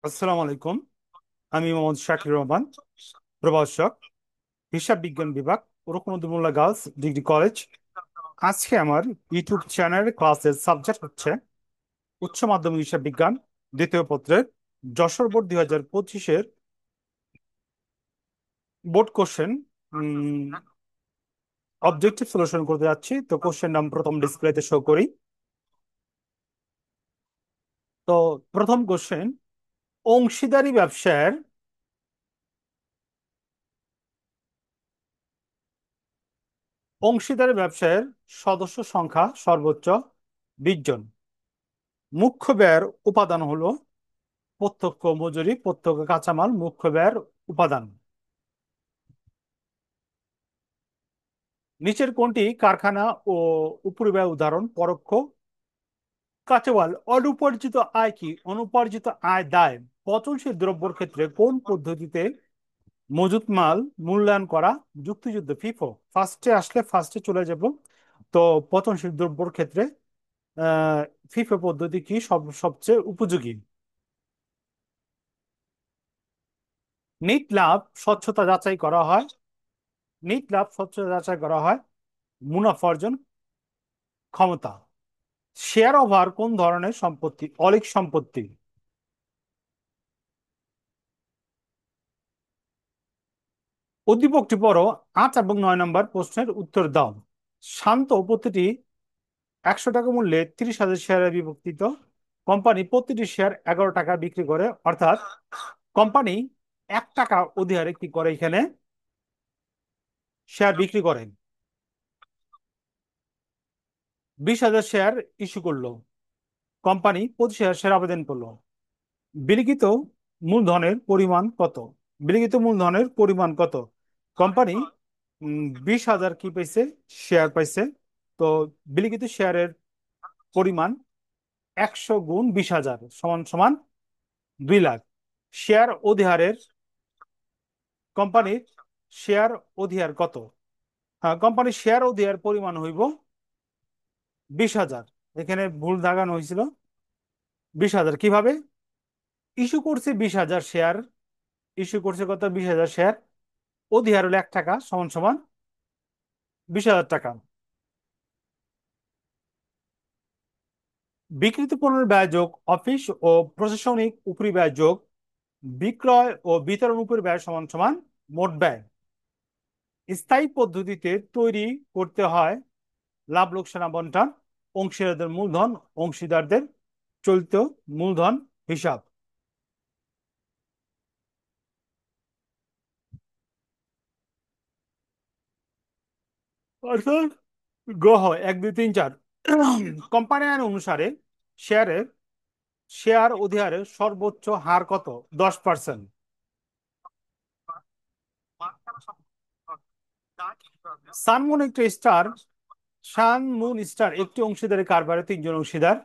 আসসালামু আলাইকুম। আমি মোহাম্মদ শাকির রহমান, প্রভাষক, হিসাব বিজ্ঞান বিভাগ, রুকনুদ্দিন গার্লস ডিগ্রি কলেজ। আজকে আমার ইউটিউব চ্যানেলের ক্লাসের সাবজেক্ট হচ্ছে উচ্চ মাধ্যমিক হিসাব বিজ্ঞান দ্বিতীয় পত্রের যশোর বোর্ড 2025-এর বোর্ড কোশ্চেন অবজেক্টিভ সলিউশন করতে যাচ্ছি। তো কোশ্চেন নাম প্রথম ডিসপ্লেতে শো করি। তো প্রথম কোশ্চেন, অংশীদারি ব্যবসার অংশীদারি ব্যবসায়ের সদস্য সংখ্যা সর্বোচ্চ 20 জন। মুখ্য ব্যয়ের উপাদান হলো প্রত্যক্ষ মজুরি, প্রত্যক্ষ কাঁচামাল, মুখ্য ব্যয়ের উপাদান। নিচের কোনটি কারখানা ও উপরিব্যয় উদাহরণ? পরোক্ষ কাঁচামাল। অনুপার্জিত আয় কি? অনুপার্জিত আয় দায় পচনশীল দ্রব্যের ক্ষেত্রে কোন পদ্ধতিতে মজুত মাল মূল্যায়ন করা যুক্তিযুক্ত? ফিফো। ফার্স্টে আসলে ফার্স্টে চলে যাব। তো পচনশীল দ্রব্যের ক্ষেত্রে আহ ফিফো পদ্ধতি কি সবচেয়ে উপযোগী? নিট লাভ স্বচ্ছতা যাচাই করা হয়। নিট লাভ স্বচ্ছতা যাচাই করা হয় মুনাফা অর্জন ক্ষমতা। শেয়ার ওভার কোন ধরনের সম্পত্তি? অলিক সম্পত্তি। উদ্দীপকটি পড়ো, 8 এবং 9 নম্বর প্রশ্নের উত্তর দাও। শান্ত প্রতিটি 100 টাকা মূল্যে 30,000 শেয়ারে বিভক্তিত। কোম্পানি প্রতিটি শেয়ার 11 টাকা বিক্রি করে, অর্থাৎ কোম্পানি 1 টাকা অধিহারে কি করে? এখানে শেয়ার বিক্রি করেন। 20,000 শেয়ার ইস্যু করলো, কোম্পানি 25,000 শেয়ার আবেদন করলো। বিলিখিত মূলধনের পরিমাণ কত? বিলিখিত মূলধনের পরিমাণ কত? কোম্পানি 20,000 কি পাইছে? শেয়ার পাইছে। তো বিলিখিত শেয়ারের পরিমাণ 100 গুণ 20,000 সমান সমান 2 লাখ। শেয়ার অধিহারের কোম্পানির শেয়ার অধিহার কত? হ্যাঁ, কোম্পানির শেয়ার অধিহার পরিমাণ হইব 20,000। এখানে ভুল দাগানো হয়েছিল। 20,000 কিভাবে? ইস্যু করছে 20,000 শেয়ার। ইস্যু করছে কত? 20,000 শেয়ার। অধিহার হলো 1 টাকা সমান সমান 20,000 টাকা। বিক্রিত পণ্যের ব্যয় যোগ অফিস ও প্রশাসনিক উপরিব্যয় যোগ বিক্রয় ও বিতরণ উপরিব্যয় সমান সমান মোট ব্যয়। স্থায়ী পদ্ধতিতে তৈরি করতে হয় লাভ লোকসান বন্টন, অংশীদারদের মূলধন, অংশীদারদের চলিত মূলধন হিসাব। অর্থাৎ গ্রহ 1 2 3 4 কোম্পানি আইন অনুসারে শেয়ারের শেয়ার অধিহারের সর্বোচ্চ হার কত? 10%। সানমুন একটি স্টার সান মুন স্টার একটি অংশীদারি কারবারে 3 জন অংশীদার।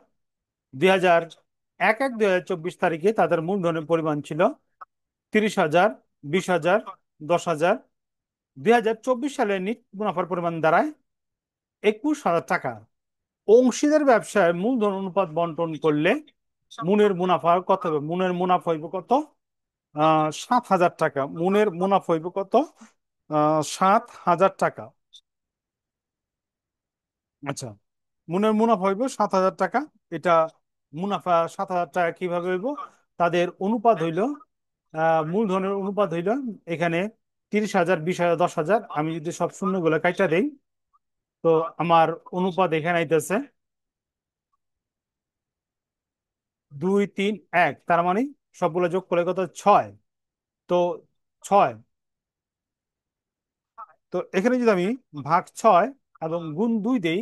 2001-1-2024 তারিখে তাদের মূলধনের পরিমাণ ছিল 30,000, 20,000, 10,000। 2024 সালে নিট মুনাফার পরিমাণ দাঁড়ায় 21,000 টাকা। অংশীদার ব্যবসায় মূলধন অনুপাত বন্টন করলে মুনের মুনাফা কত হবে? মুনের মুনাফা হইব কত? 7,000 টাকা। মুনের মুনাফা হইব কত? 7,000 টাকা। আচ্ছা, মুনের মুনাফা হইব 7,000 টাকা। এটা মুনাফা 7,000 টাকা কিভাবে হইব? তাদের অনুপাত হইল মূলধনের অনুপাত হইল এখানে 30,000, 20,000, 10,000। আমি যদি সব শূন্যগুলো কাইটা দেই, তো আমার অনুপাত এখানে আইতেছে 2 3 1। তার মানে সবগুলো যোগ করলে কত? 6। তো 6। তো এখানে যদি আমি ভাগ 6 এবং গুণ 2 দেই,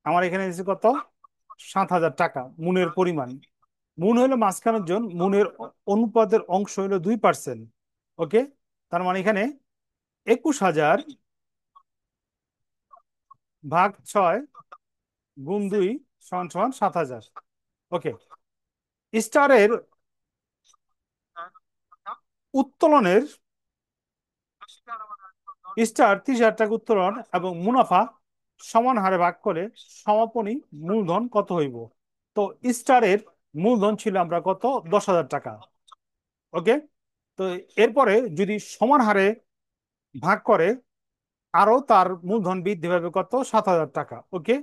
আমার এখানে এসেছে কত? 7,000 টাকা মুনের পরিমাণ। মুন হলো মাঝখানের জন, মুনের অনুপাতের অংশ হলো 2%। ওকে, তার মানে এখানে 21,000 ভাগ 6 গুণ 2 সমান সমান 7,000। ওকে, স্টারের উত্তোলনের স্টার 30,000 টাকা উত্তোলন এবং মুনাফা সমান হারে ভাগ করে সমাপনী মূলধন কত হইব? তো স্টারের মূলধন ছিল আমরা কত? 10,000 টাকা। ওকে। তো এরপরে যদি সমান হারে ভাগ করে, আরো তার মূলধন বৃদ্ধি পাবে কত? 7,000 টাকা। ওকে,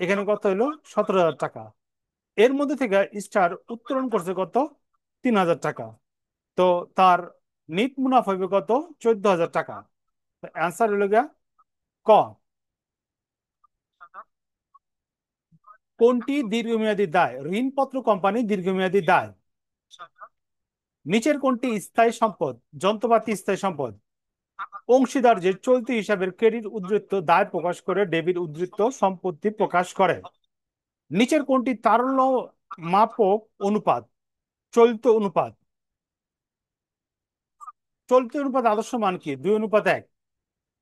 এখানে কত হলো? 17,000 টাকা। এর মধ্যে থেকে স্টার উত্তোলন করছে কত? 3,000 টাকা। তো তার নিট মুনাফা হবে কত? 14,000 টাকা। অ্যান্সার হলো গিয়া ক। কোনটি দীর্ঘমেয়াদী দায়? ঋণপত্র কোম্পানি দীর্ঘমেয়াদী দায়। নিচের কোনটি স্থায়ী সম্পদ? যন্ত্রপাতি স্থায়ী সম্পদ। অংশীদার যে চলতি হিসাবের ক্রেডিট উদ্ধৃত দায় প্রকাশ করে, ডেবিট উদ্ধৃত সম্পত্তি প্রকাশ করে। নিচের কোনটি তারল্য মাপক অনুপাত? চলিত অনুপাত। চলিত অনুপাত আদর্শ মান কি? 2:1।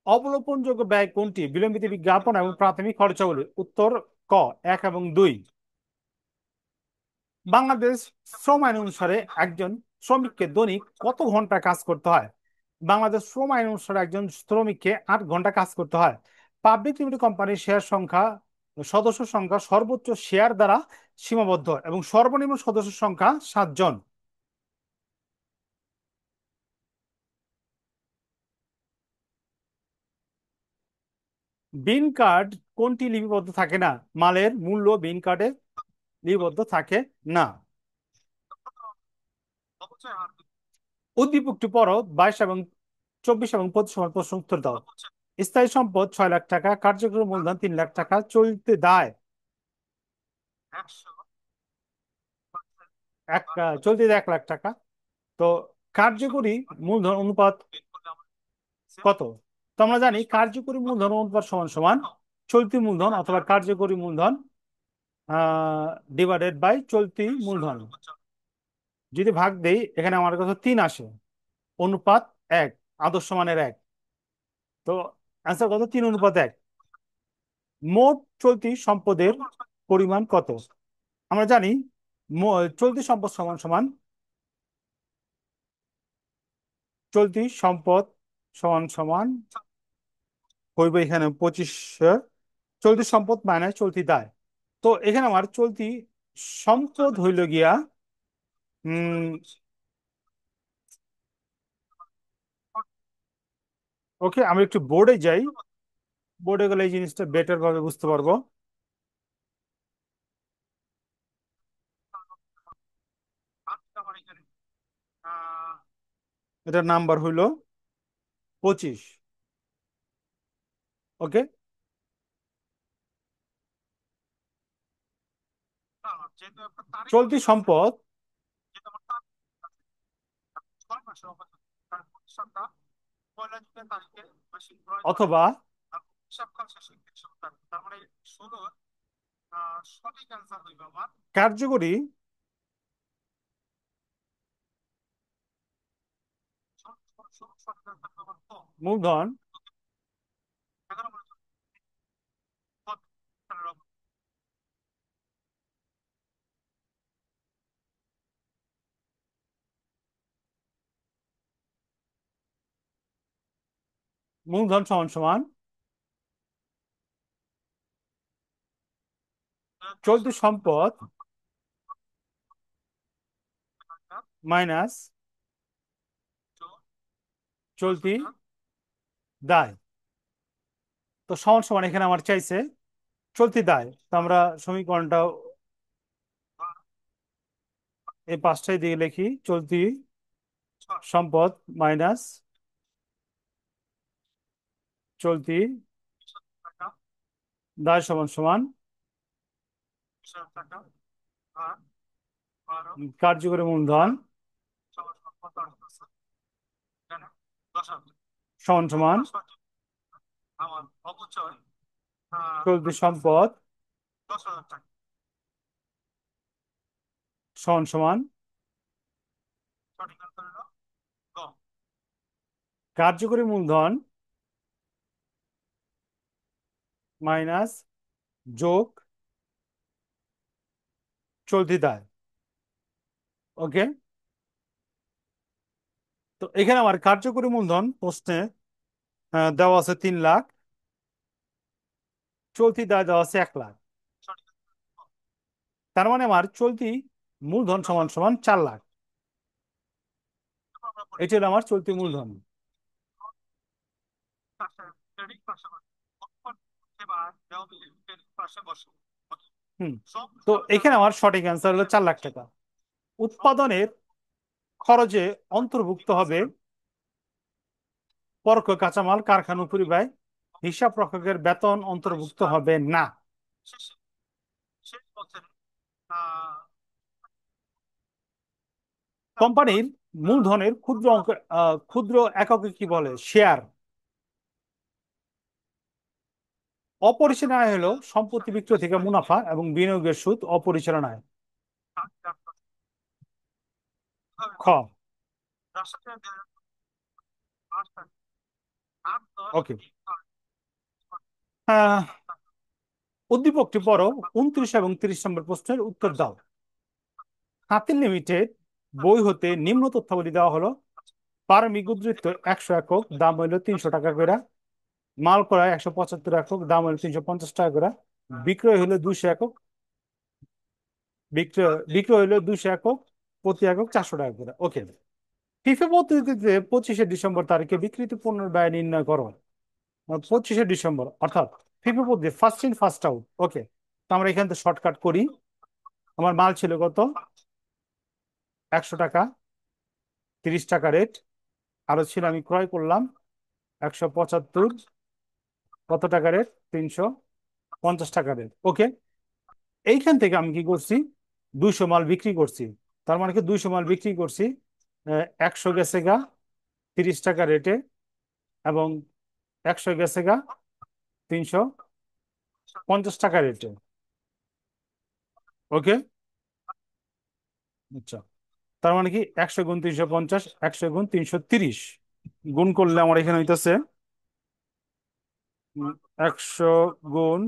অবলোপনযোগ্য ব্যয় কোনটি? বিলম্বিত বিজ্ঞাপন এবং প্রাথমিক খরচাবলী। উত্তর ক, 1 এবং 2। বাংলাদেশ শ্রম আইন অনুসারে একজন শ্রমিককে দৈনিক কত ঘন্টা কাজ করতে হয়? বাংলাদেশ শ্রম আইন অনুসারে একজন শ্রমিককে 8 ঘন্টা কাজ করতে হয়। পাবলিক লিমিটেড কোম্পানির শেয়ার সংখ্যা, সদস্য সংখ্যা সর্বোচ্চ শেয়ার দ্বারা সীমাবদ্ধ এবং সর্বনিম্ন সদস্য সংখ্যা 7 জন। বিন কার্ড কোনটি লিপিবদ্ধ থাকে না? মালের মূল্য বিন কার্ডে লিপিবদ্ধ থাকে না। উদ্দীপকটি পড়ো, 22 এবং 24 এবং 25 প্রশ্ন উত্তর দাও। স্থায়ী সম্পদ 6 লাখ টাকা, কার্যকরী মূলধন 3 লাখ টাকা, চলতি দায় চলতি দায় 1 লাখ টাকা। তো কার্যকরী মূলধন অনুপাত কত? তো আমরা জানি কার্যকরী মূলধন অনুপাত সমান সমান চলতি মূলধন অথবা কার্যকরী মূলধন ডিভাইডেড বাই চলতি মূলধন। যদি ভাগ দেই, এখানে আমার কাছে 3 আসে। অনুপাত 1, আদর্শ মানের 1। তো অ্যান্সার কত? 3:1। মোট চলতি সম্পদের পরিমাণ কত? আমরা জানি চলতি সম্পদ সমান সমান চলতি সম্পদ সমান সমান হইবে এখানে 25। চলতি সম্পদ মাইনাস চলতি দায়। তো এখানে আমার চলতি সম্পদ হইল গিয়া উম ওকে, আমি একটু বোর্ডে যাই। বোর্ডে গেলে এই জিনিসটা বেটার ভাবে বুঝতে পারবো। এটার নাম্বার হইল 25। ওকে। চলতি সম্পদ অথবা কার্যকরী মূলধন মূলধন সমান সমান চলতি সম্পদ মাইনাস চলতি দায়। তো সমান সমান এখানে আমার চাইছে চলতি দায়। তো আমরা সমীকরণটা এই পাঁচটাই দিয়ে লিখি। চলতি সম্পদ মাইনাস চলতি দায় সমান সমান কার্যকরী মূলধন সমান সমান চলতি সম্পদ সমান সমান কার্যকরী মূলধন মাইনাস যোগ চলতি দায়। ওকে। তো এখানে আমার কার্যকরী মূলধন প্রশ্নে দেওয়া আছে 3 লাখ, চলতি দায় দেওয়া আছে 1 লাখ। তার মানে আমার চলতি মূলধন সমান সমান 4 লাখ। এটি হলো আমার চলতি মূলধন। হুম। তো এখানে আমার সঠিক অ্যান্সার হলো 4 লাখ টাকা। উৎপাদনের খরচে অন্তর্ভুক্ত হবে পরোক্ষ কাঁচামাল, কারখানা উপরিব্যয়, হিসাব রক্ষকের বেতন অন্তর্ভুক্ত হবে না। কোম্পানির মূলধনের ক্ষুদ্র অঙ্ক, ক্ষুদ্র এককে কি বলে? শেয়ার। অপরিচালনা আয় হলো সম্পত্তি বিক্রয় থেকে মুনাফা এবং বিনিয়োগের সুদ। অপরিচালনা আয়। খ। ওকে। উদ্দীপকটি পড়ো, 29 এবং 30 নম্বর প্রশ্নের উত্তর দাও। হাতির লিমিটেড বই হতে নিম্ন তথ্যাবলী দেওয়া হলো। পারমিক উদ্ধৃত 100 একক, দাম হইলো 300 টাকা করে। মাল ক্রয় 175 একক, দাম হইলো 350 টাকা করে। বিক্রয় হলো 200 একক, বিক্রয় বিক্রয় হইলো 200 একক, প্রতি একক 400 টাকা করে। ওকে। ফিফা পদ্ধতিতে 25শে ডিসেম্বর তারিখে বিক্রিত পণ্যের ব্যয় নির্ণয় করো। 25শে ডিসেম্বর অর্থাৎ ফিফা পদ্ধতি ফার্স্ট ইন ফার্স্ট আউট। ওকে। তো আমরা এখান থেকে শর্টকাট করি। আমার মাল ছিল কত? 100 টাকা, 30 টাকা রেট। আরো ছিল, আমি ক্রয় করলাম 175, কত টাকা রেট? 350 টাকা রেট। ওকে। এইখান থেকে আমি কি করছি? 200 মাল বিক্রি করছি। তার মানে কি 200 মাল বিক্রি করছি, 100 গেছে গা 30 টাকা রেটে, এবং 100 গেছে গা 350 টাকা রেটে। ওকে। আচ্ছা। তার মানে কি 100 গুণ 350, 100 গুণ 330 গুণ করলে আমার এখানে হইতেছে 100 গুণ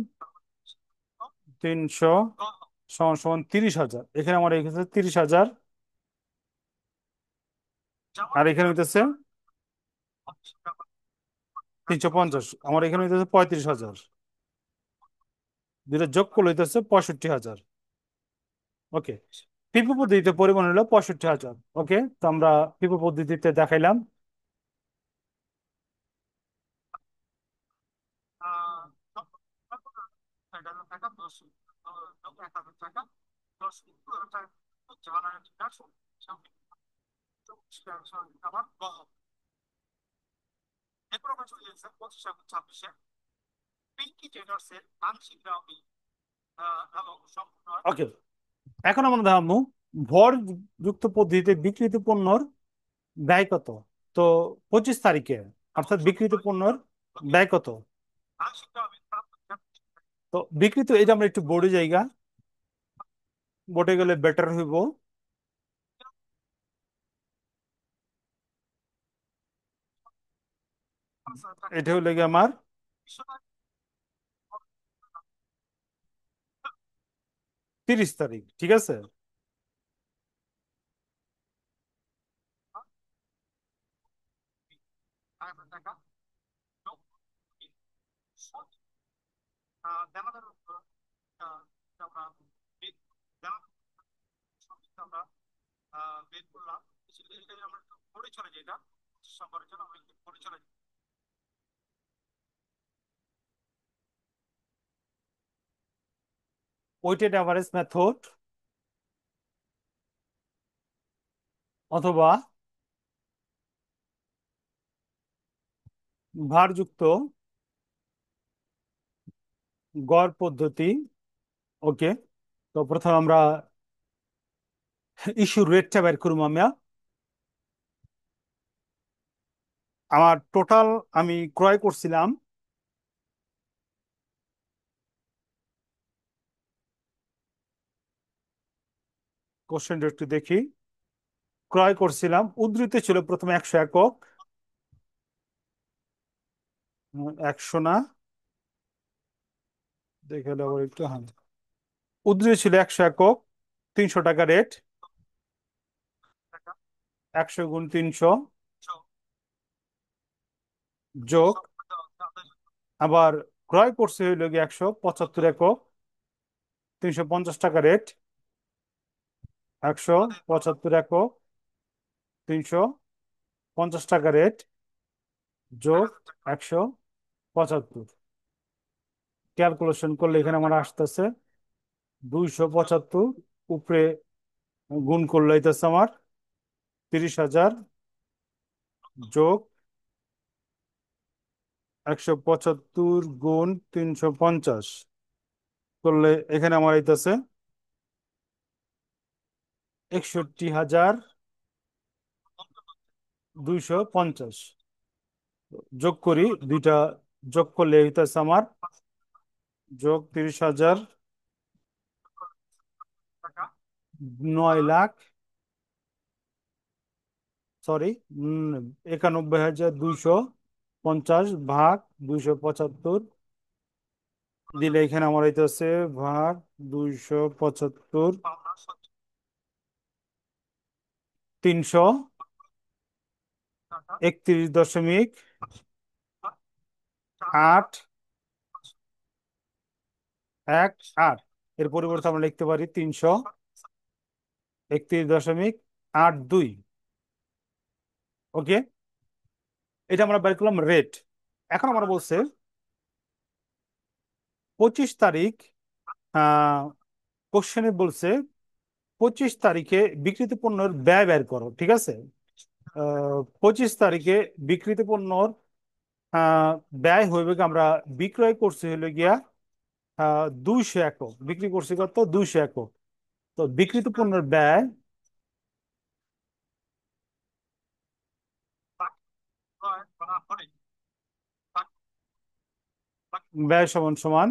300 সমান সমান 30,000। এখানে আমার এখানে 30,000, আর এখানে হইতেছে 350, আমার এখানে হইতেছে 35,000। যেটা যোগ করলে হইতেছে 65,000। ওকে। পিপু পদ্ধতিতে পরিমাণ হলো 65,000। ওকে। তো আমরা পিপু পদ্ধতিতে দেখাইলাম। ওকে। এখন আমরা দেখাবো ভর যুক্ত পদ্ধতিতে বিক্রিত পণ্যর ব্যয় কত। তো 25 তারিখে, অর্থাৎ বিক্রিত পণ্যর ব্যয় কত? তো বিক্রিত, এটা আমরা একটু বোর্ডে জায়গা, বোর্ডে গেলে বেটার হইব। এটা হইলে গিয়ে আমার 30 তারিখ। ঠিক আছে। ওয়েটেড অ্যাভারেজ মেথড অথবা ভারযুক্ত গড় পদ্ধতি। ওকে। তো প্রথমে আমরা ইস্যু রেটটা বের করবো। আমার টোটাল আমি ক্রয় করছিলাম, কোশ্চেনটা একটু দেখি। ক্রয় করছিলাম, উদ্ধৃত ছিল প্রথমে 100 একক, 100 না, দেখে আবার একটু, হ্যাঁ, উদ্ধৃত ছিল 100 একক, 300 টাকা রেট, 100 গুণ 300 যোগ, আবার ক্রয় করছে হইল গিয়ে 175 একক, 350 টাকা রেট, 175 একক, 350 50 টাকা রেট যোগ 175। ক্যালকুলেশন করলে এখানে আমার আসতেছে 275, উপরে গুণ করলে হইতেছে আমার 30,000 যোগ 175 গুণ 350 করলে এখানে আমার হইতেছে 61,250। যোগ করি দুইটা, যোগ করলে হইতেছে আমার যোগ 30,000, 9 লাখ, সরি, 91,250 ভাগ 275 দিলে এখানে আমার হইতেছে ভাগ 275, 331.818। এর পরিবর্তে আমরা লিখতে পারি 331.82। ওকে, এটা আমরা বের করলাম রেট। এখন আমরা বলছে 25 তারিখ, আহ কোশ্চেনে বলছে 25 তারিখে বিক্রিত পণ্যের ব্যয় বের করো, ঠিক আছে? 25 তারিখে বিক্রিত পণ্যর আহ ব্যয় হইবে কি, আমরা বিক্রয় করছি হলো গিয়া 200 একক, বিক্রি করছি কত, 200 একক। তো বিক্রিত পণ্যের ব্যয়, ব্যয় সমান সমান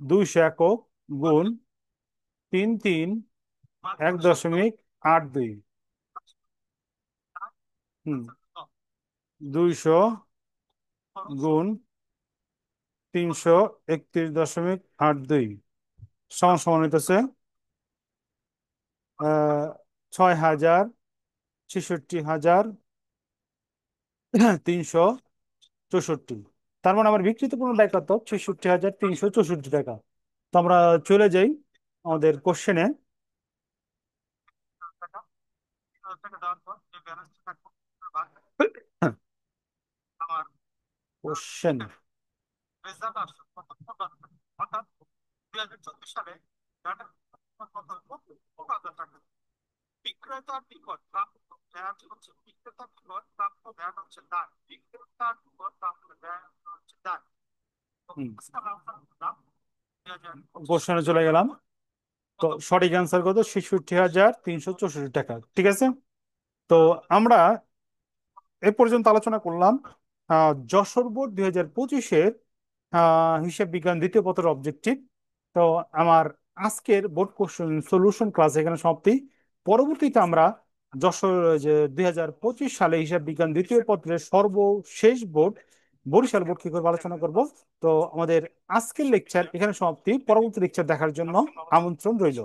200 একক গুণ 33.82। হুম, 200 গুণ 331.82 সমান সমান হইতেছে 6,66,364। তার মানে আমার বিক্রিত পণ্য ব্যয় কত, 66,364 টাকা। তো আমরা চলে যাই আমাদের কোশ্চেনে। কোশ্চেন, কোশ্চেনে চলে গেলাম। তো সঠিক অ্যান্সার কত, 66,364 টাকা, ঠিক আছে? তো আমরা এ পর্যন্ত আলোচনা করলাম যশোর বোর্ড 2025-এর হিসাব বিজ্ঞান দ্বিতীয় পত্রের অবজেক্টিভ। তো আমার আজকের বোর্ড কোশ্চেন সলিউশন ক্লাস এখানে সমাপ্তি। পরবর্তীতে আমরা যশোর, যে 2025 সালে হিসাব বিজ্ঞান দ্বিতীয় পত্রের সর্বশেষ বোর্ড বরিশাল বোর্ড কি করে আলোচনা করব। তো আমাদের আজকের লেকচার এখানে সমাপ্তি। পরবর্তী লেকচার দেখার জন্য আমন্ত্রণ রইল।